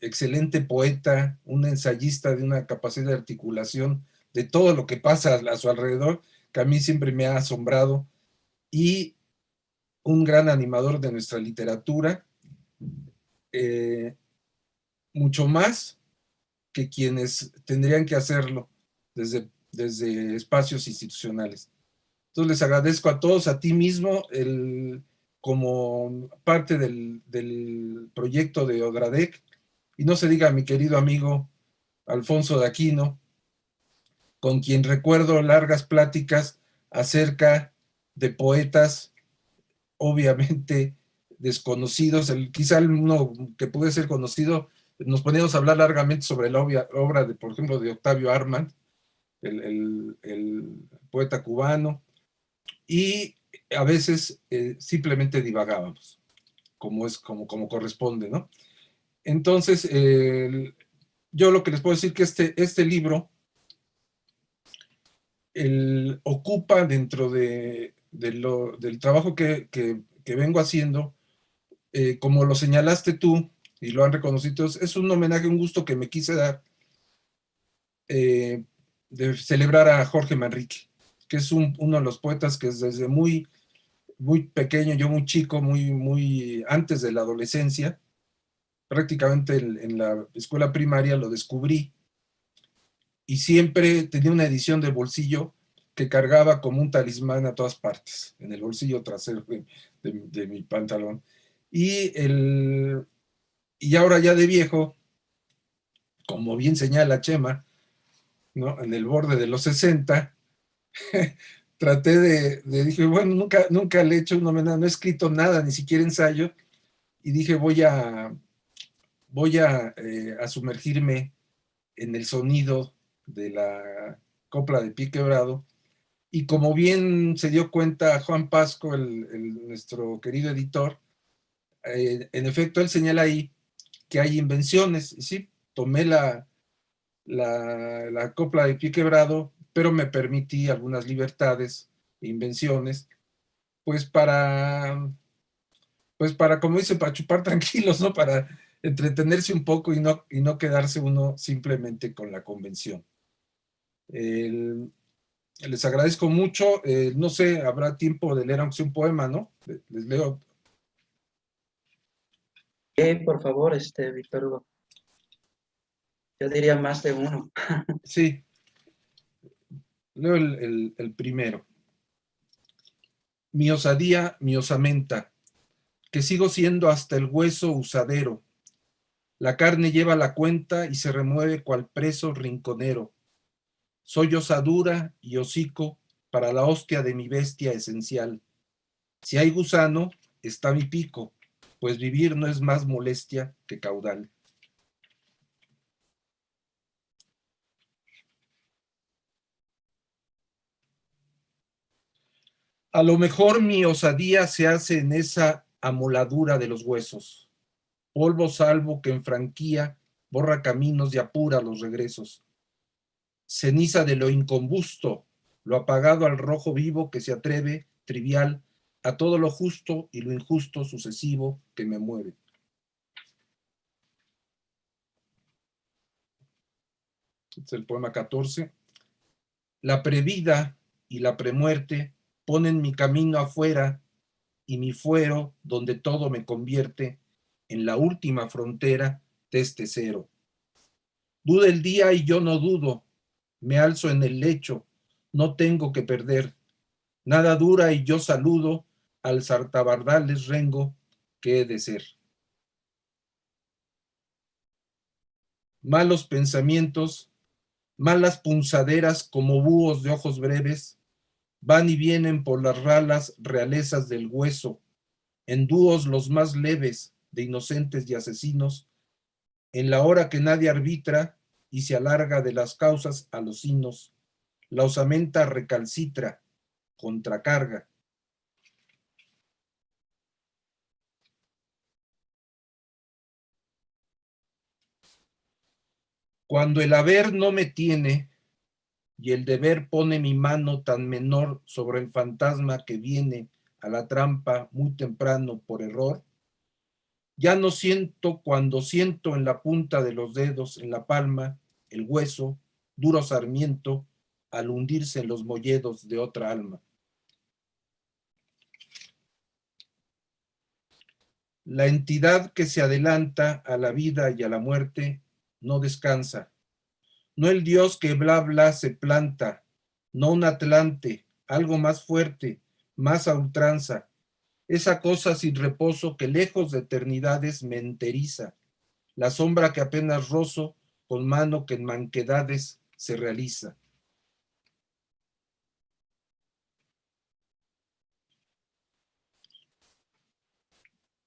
excelente poeta, un ensayista de una capacidad de articulación de todo lo que pasa a su alrededor, que a mí siempre me ha asombrado, y un gran animador de nuestra literatura, mucho más que quienes tendrían que hacerlo desde espacios institucionales. Entonces les agradezco a todos, a ti mismo, como parte del proyecto de Odradec, y no se diga a mi querido amigo Alfonso de Aquino, con quien recuerdo largas pláticas acerca de poetas obviamente desconocidos, quizá uno que puede ser conocido, nos poníamos a hablar largamente sobre la obra de, por ejemplo, de Octavio Armand, el poeta cubano, y a veces simplemente divagábamos, como corresponde, ¿no? Entonces, yo lo que les puedo decir que este libro ocupa dentro del trabajo que vengo haciendo, como lo señalaste tú y lo han reconocido, es un homenaje, un gusto que me quise dar, de celebrar a Jorge Manrique, que es uno de los poetas que desde muy, muy pequeño, yo muy chico, muy antes de la adolescencia, prácticamente en la escuela primaria lo descubrí, y siempre tenía una edición de bolsillo que cargaba como un talismán a todas partes, en el bolsillo trasero de mi pantalón. Y ahora ya de viejo, como bien señala Chema, ¿no?, en el borde de los 60, traté dije, bueno, nunca le he hecho un homenaje, no he escrito nada, ni siquiera ensayo, y dije, voy a sumergirme en el sonido de la copla de Pie Quebrado, y como bien se dio cuenta Juan Pasco, nuestro querido editor, en efecto, él señala ahí que hay invenciones, y sí, tomé la copla de Pie Quebrado, pero me permití algunas libertades e invenciones, pues para, como dice, para chupar tranquilos, ¿no? Para entretenerse un poco y no quedarse uno simplemente con la convención. Les agradezco mucho. No sé, habrá tiempo de leer aunque sea un poema, ¿no? Les leo. Por favor, Víctor Hugo. Yo diría más de uno. Sí, leo el primero. Mi osadía, mi osamenta, que sigo siendo hasta el hueso usadero. La carne lleva la cuenta y se remueve cual preso rinconero. Soy osadura y hocico para la hostia de mi bestia esencial. Si hay gusano, está mi pico, pues vivir no es más molestia que caudal. A lo mejor mi osadía se hace en esa amoladura de los huesos, polvo salvo que en franquía borra caminos y apura los regresos. Ceniza de lo incombusto, lo apagado al rojo vivo que se atreve, trivial, a todo lo justo y lo injusto sucesivo que me mueve. Este es el poema 14. La previda y la premuerte ponen mi camino afuera y mi fuero donde todo me convierte en la última frontera de este cero. Duda el día y yo no dudo, me alzo en el lecho, no tengo que perder. Nada dura y yo saludo al sartabardales rengo que he de ser. Malos pensamientos, malas punzaderas como búhos de ojos breves, van y vienen por las ralas realezas del hueso, en dúos los más leves de inocentes y asesinos, en la hora que nadie arbitra y se alarga de las causas a los sinos, la osamenta recalcitra, contracarga. Cuando el haber no me tiene y el deber pone mi mano tan menor sobre el fantasma que viene a la trampa muy temprano por error, ya no siento cuando siento en la punta de los dedos, en la palma, el hueso, duro sarmiento, al hundirse en los molledos de otra alma. La entidad que se adelanta a la vida y a la muerte no descansa. No el Dios que bla bla se planta, no un Atlante, algo más fuerte, más a ultranza, esa cosa sin reposo que lejos de eternidades me enteriza, la sombra que apenas rozo con mano que en manquedades se realiza.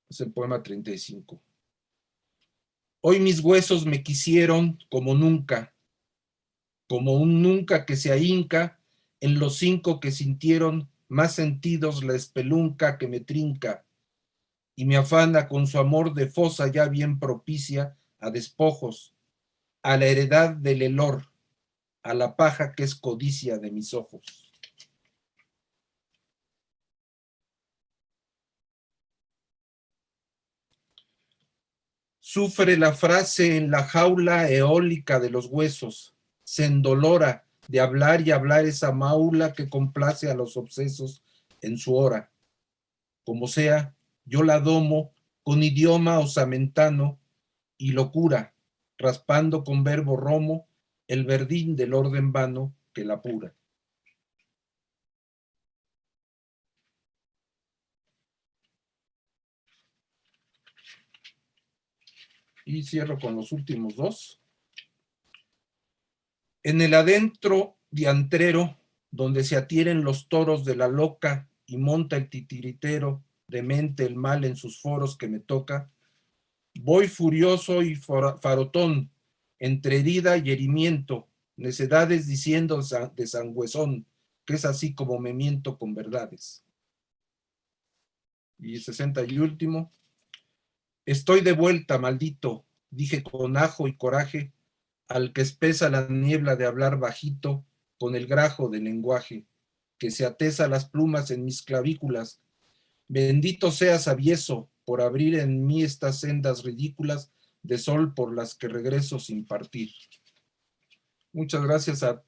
Es el poema 35. Hoy mis huesos me quisieron como un nunca que se ahinca en los 5 que sintieron más sentidos la espelunca que me trinca y me afana con su amor de fosa ya bien propicia a despojos, a la heredad del helor, a la paja que es codicia de mis ojos. Sufre la frase en la jaula eólica de los huesos, se endolora de hablar y hablar esa maula que complace a los obsesos en su hora. Como sea, yo la domo con idioma osamentano y locura, raspando con verbo romo el verdín del orden vano que la apura. Y cierro con los últimos 2. En el adentro diantrero donde se atieren los toros de la loca y monta el titiritero, demente el mal en sus foros que me toca, voy furioso y farotón, entre herida y herimiento, necedades diciendo de sangüezón, que es así como me miento con verdades. Y 60 y último, estoy de vuelta, maldito, dije con ajo y coraje, al que espesa la niebla de hablar bajito, con el grajo del lenguaje, que se atesa las plumas en mis clavículas. Bendito seas, avieso, por abrir en mí estas sendas ridículas de sol por las que regreso sin partir. Muchas gracias a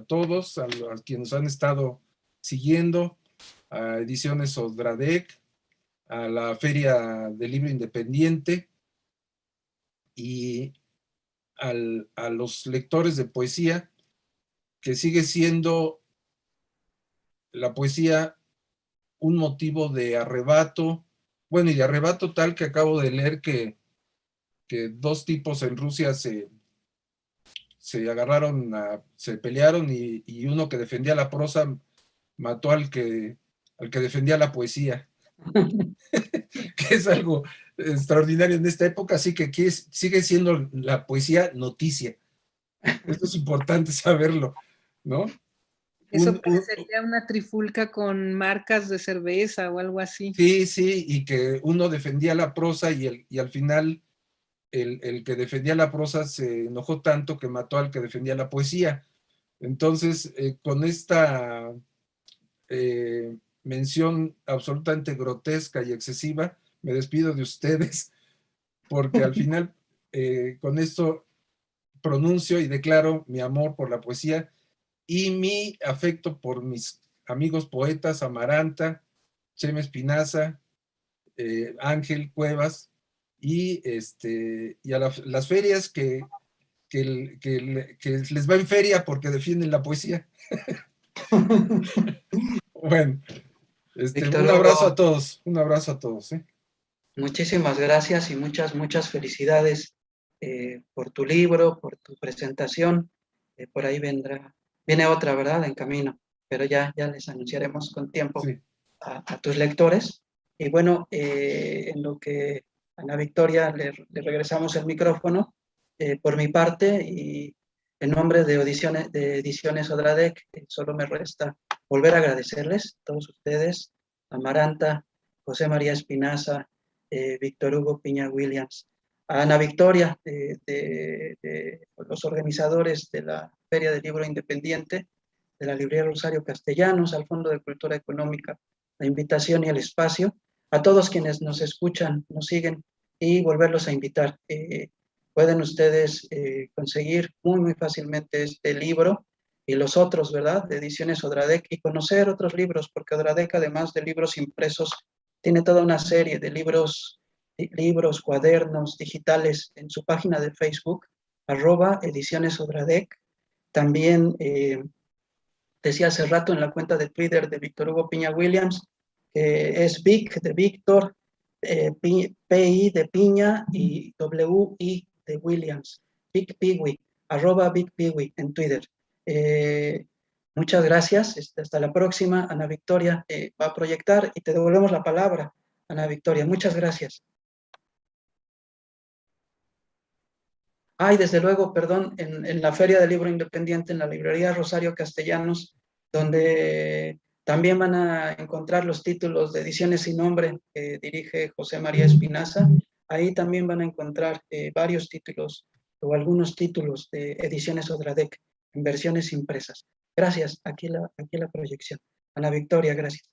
todos, a quienes han estado siguiendo, a Ediciones Odradek, a la Feria del Libro Independiente y a los lectores de poesía, que sigue siendo la poesía un motivo de arrebato, bueno, y de arrebato tal que acabo de leer que dos tipos en Rusia se agarraron, se pelearon y uno que defendía la prosa mató al que defendía la poesía, que es algo extraordinario en esta época, así que aquí sigue siendo la poesía noticia. Esto es importante saberlo, ¿no? Eso parecería una trifulca con marcas de cerveza o algo así. Sí, sí, y que uno defendía la prosa y al final el que defendía la prosa se enojó tanto que mató al que defendía la poesía. Entonces, con esta mención absolutamente grotesca y excesiva, me despido de ustedes, porque al final con esto pronuncio y declaro mi amor por la poesía y mi afecto por mis amigos poetas, Amaranta, Chema Espinaza, Ángel Cuevas, y a las ferias que les va en feria porque defienden la poesía. Bueno, Víctor un abrazo Hugo, a todos, un abrazo a todos. muchísimas gracias y muchas felicidades por tu libro, por tu presentación. Por ahí viene otra, ¿verdad? En camino, pero ya les anunciaremos con tiempo Sí. a tus lectores. Y bueno, en lo que a Ana Victoria le regresamos el micrófono, por mi parte y en nombre de Ediciones Odradek, solo me resta volver a agradecerles a todos ustedes, Amaranta, José María Espinaza, Víctor Hugo Piña Williams, a Ana Victoria, de los organizadores de la Feria del Libro Independiente, de la Librería Rosario Castellanos, al Fondo de Cultura Económica, la invitación y el espacio, a todos quienes nos escuchan, nos siguen y volverlos a invitar. Pueden ustedes conseguir muy fácilmente este libro y los otros, ¿verdad? De Ediciones Odradek y conocer otros libros, porque Odradek, además de libros impresos, tiene toda una serie de libros, cuadernos digitales en su página de Facebook, @Ediciones Odradek. También decía hace rato en la cuenta de Twitter de Víctor Hugo Piña Williams, que es Vic de Víctor, PI de Piña y WI de Williams, Vic Piwi, @Vic Piwi en Twitter. Muchas gracias, hasta la próxima. Ana Victoria va a proyectar y te devolvemos la palabra, Ana Victoria. Muchas gracias. Desde luego, perdón, en la Feria del Libro Independiente, en la librería Rosario Castellanos, donde también van a encontrar los títulos de Ediciones sin Nombre que dirige José María Espinaza. Ahí también van a encontrar varios títulos o algunos títulos de Ediciones Odradek en versiones impresas. Gracias, aquí la proyección. Ana Victoria, gracias.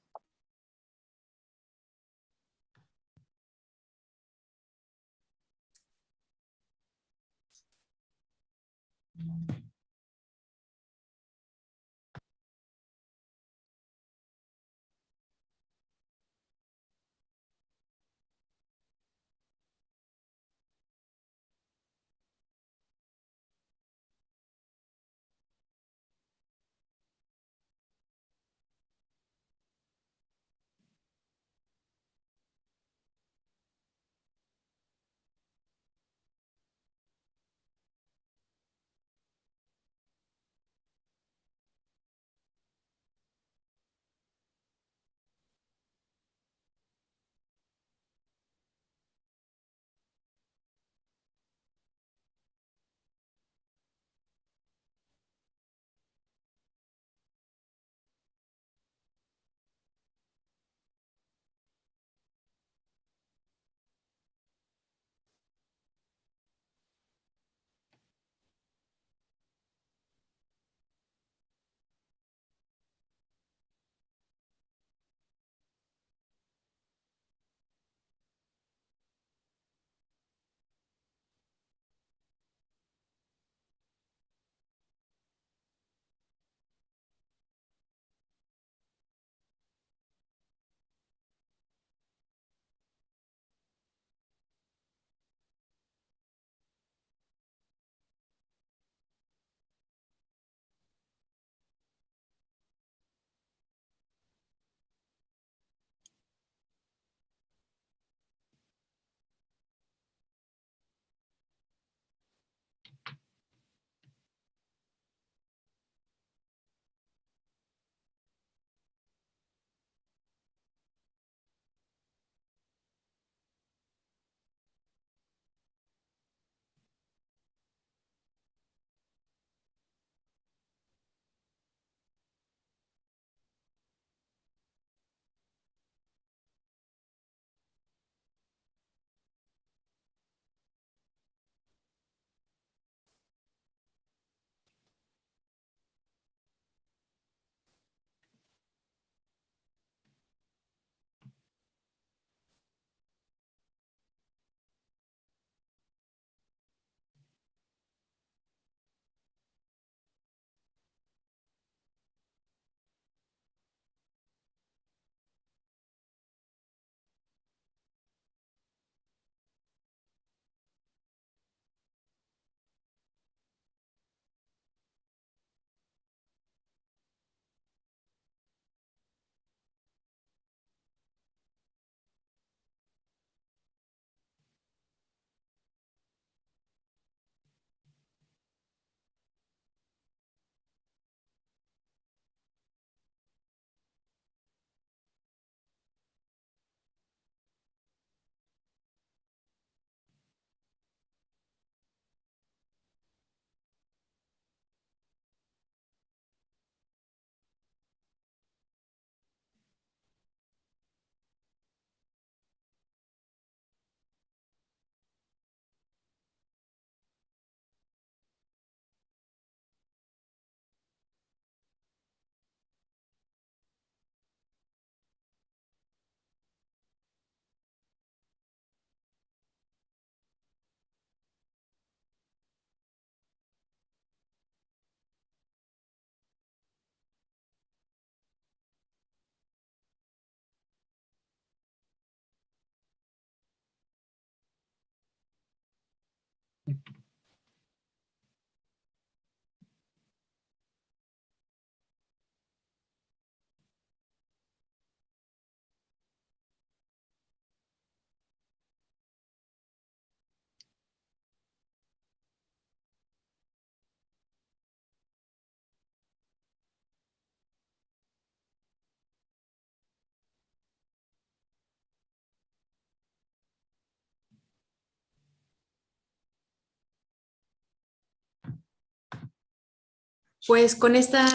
Pues con esta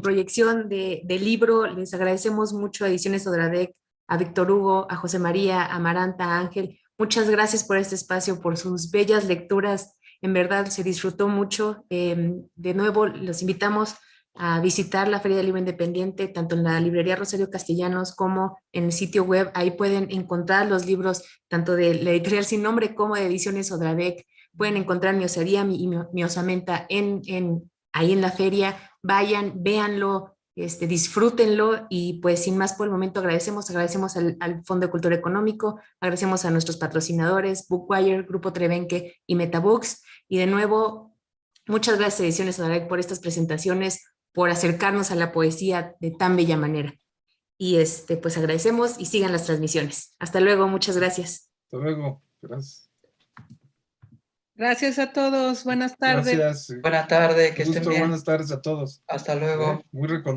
proyección del libro, les agradecemos mucho a Ediciones Odradec, a Víctor Hugo, a José María, a Amaranta, a Ángel. Muchas gracias por este espacio, por sus bellas lecturas. En verdad se disfrutó mucho. De nuevo, los invitamos a visitar la Feria del Libro Independiente, tanto en la librería Rosario Castellanos como en el sitio web. Ahí pueden encontrar los libros tanto de la editorial Sin Nombre como de Ediciones Odradec. Pueden encontrar Mi Osadía y Mi Osamenta ahí en la feria. Vayan, véanlo, disfrútenlo y pues sin más por el momento agradecemos al Fondo de Cultura Económico, agradecemos a nuestros patrocinadores, Bookwire, Grupo Trevenque y Metabooks, y de nuevo, muchas gracias Ediciones Odradec por estas presentaciones, por acercarnos a la poesía de tan bella manera. Y pues agradecemos y sigan las transmisiones. Hasta luego, muchas gracias. Hasta luego, gracias. Gracias a todos, buenas tardes. Gracias. Buenas tardes, que estén bien. Buenas tardes a todos. Hasta luego. Muy reconocido.